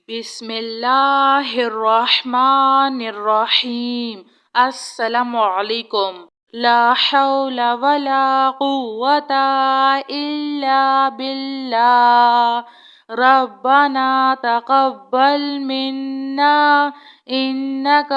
بسم اللہ الرحمن الرحیم۔ السلام علیکم۔ لا حول ولا قوة الا باللہ۔ ربنا تقبل منا انک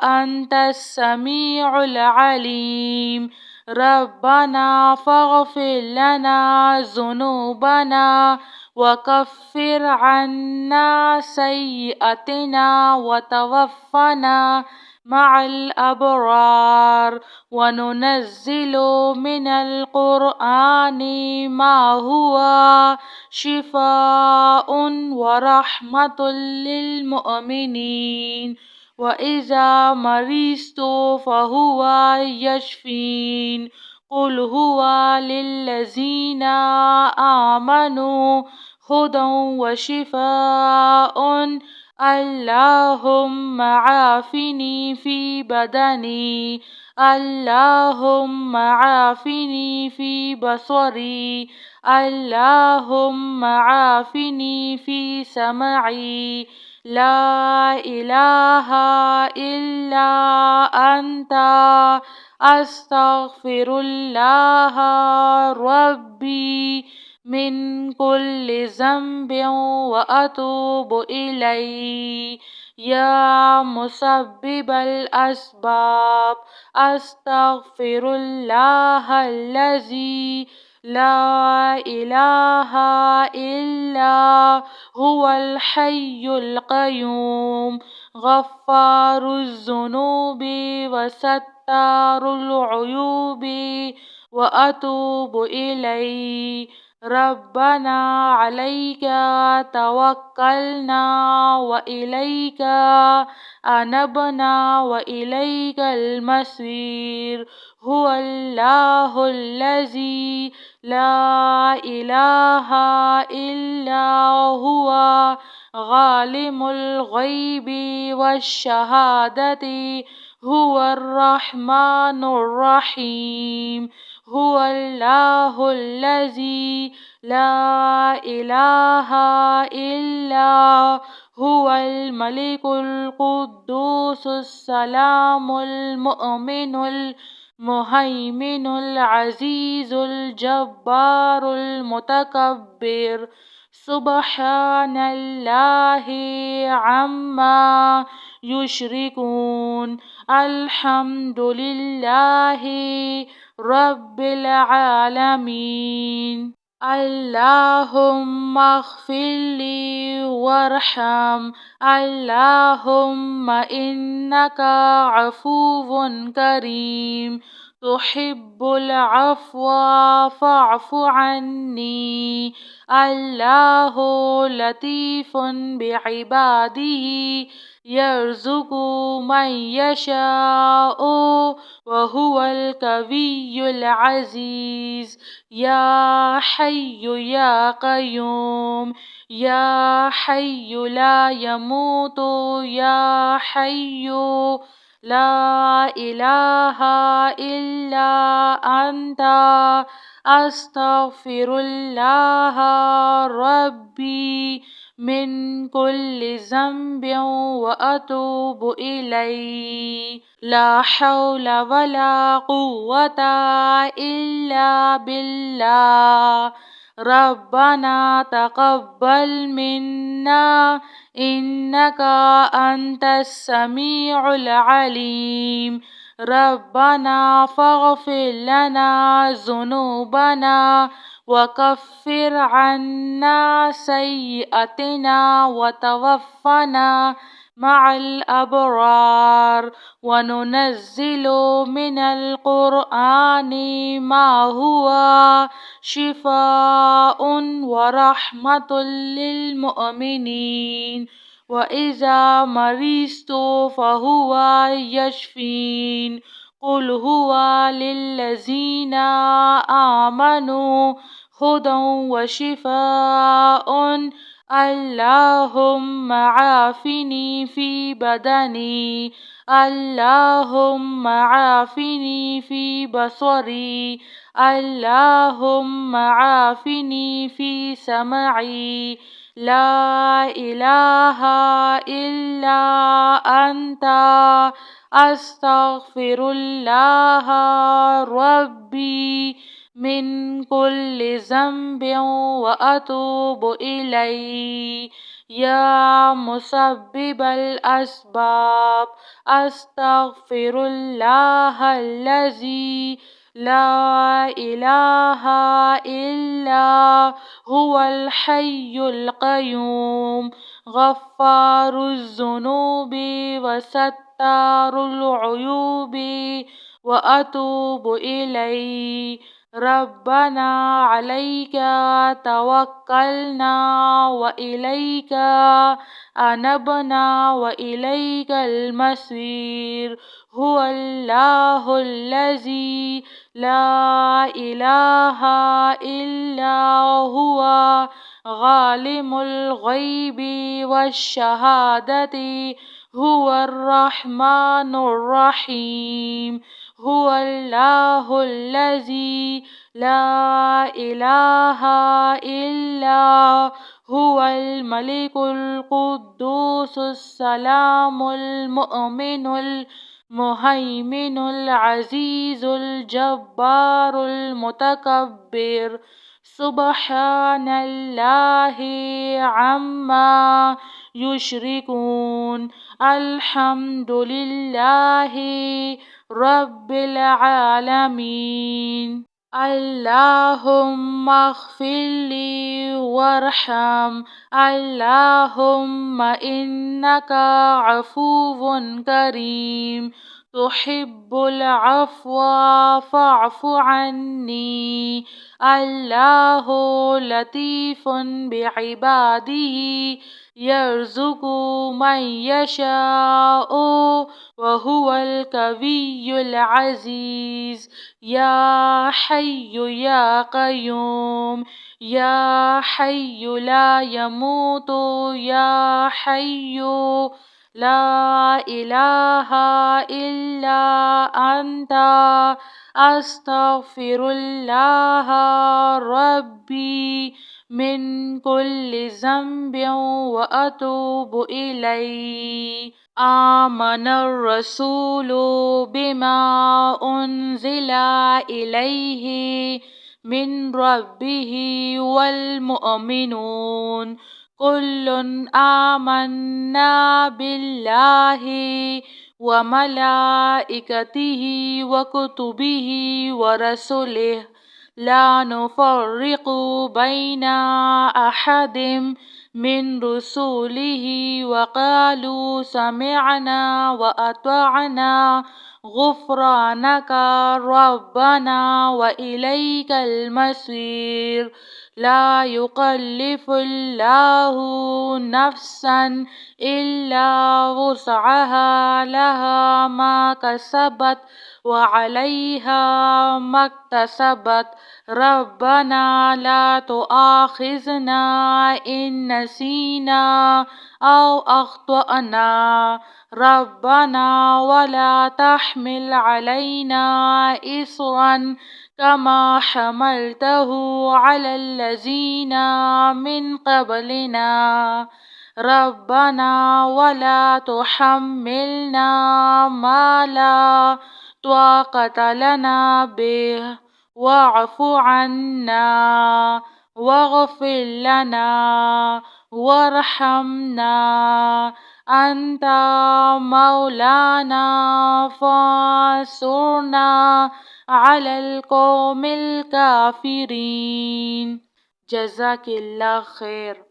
انت السمیع العلیم۔ ربنا فاغفر لنا ذنوبنا وكفر عنا سيئاتنا وتوفنا مع الأبرار، وننزل من القرآن ما هو شفاء ورحمة للمؤمنين، وإذا مرضت فهو يشفين۔ قل هو للذين آمنوا هدى وشفاء۔ اللهم عافني في بدني، اللهم عافني في بصري، اللهم عافني في سمعي، لا إله إلا أنت أستغفر الله ربي من كل ذنب وأتوب إليه، يا مسبب الأسباب أستغفر الله الذي لا إله إلا هو الحي القيوم، غفار الذنوب وستار العيوب، وأتوب إليه۔ ربنا عليك توكلنا وإليك أنبنا وإليك المصير، هو الله الذي لا إله إلا هو عالم الغيب والشهادة، هو الرحمن الرحيم، هو الله الذي لا إله إلا هو الملك القدوس السلام المؤمن المهيمن العزيز الجبار المتكبر، سبحان الله عما يشركون، الحمد لله رب العالمين۔ اللهم اغفر لي وارحم، اللهم إنك عفو كريم تحب العفو فاعف عني۔ الله لطيف بعباده يرزق من يشاء وهو القوي العزيز، يا حي يا قيوم، يا حي لا يموت، يا حي لا إله إلا أنت أستغفر الله ربي من كل ذنب وأتوب إليه، لا حول ولا قوة إلا بالله۔ ربنا تقبل منا إنك أنت السميع العليم، ربنا فاغفر لنا ذنوبنا وكفر عنا سيئاتنا وتوفنا مع الأبرار، وننزل من القرآن ما هو شفاء ورحمة للمؤمنين، وإذا مرضت فهو يشفين۔ قل هو للذين آمنوا هدى وشفاء، اللهم عافني في بدني، اللهم عافني في بصري، اللهم عافني في سمعي، لا إله إلا أنت أستغفر الله ربي من كل ذنب وأتوب إليه. يا مسبب الأسباب أستغفر الله الذي لا إله إلا هو الحي القيوم غفار الذنوب وستار العيوب وأتوب إليه. ربنا عليك توكلنا وإليك أنبنا وإليك المصير. هو الله الذي لا إله إلا هو عالم الغيب والشهادة هو الرحمن الرحيم. هو الله الذي لا إله إلا هو الملك القدوس السلام المؤمن المهيمن العزيز الجبار المتكبر. سبحان الله عما يشركون. الحمد لله رب العالمين. اللهم اغفر لي وارحم. اللهم إنك عفو كريم تحب العفو فاعف عني. الله لطيف بعباده يرزق من يشاء وهو القوي العزيز. يا حي يا قيوم يا حي لا يموت يا حي لا إله إلا أنت أستغفر الله ربي من كل ذنب وأتوب إليه. آمن الرسول بما أنزل إليه من ربه والمؤمنون كل آمنا بالله وملائكته وكتبه ورسله لا نفرق بين أحد من رسله وقالوا سمعنا وأطعنا غفرانك ربنا وإليك المصير. لا يكلف الله نفسا إلا وسعها لها ما كسبت وعليها ما اكتسبت. ربنا لا تؤاخذنا إن نسينا أو أخطأنا. ربنا ولا تحمل علينا إصرا كما حملته على الذين من قبلنا. ربنا ولا تحملنا ما لا طاقة لنا به واعف عنا واغفر لنا وارحمنا. أنت مولانا فانصرنا على القوم الكافرين. جزاك الله خير.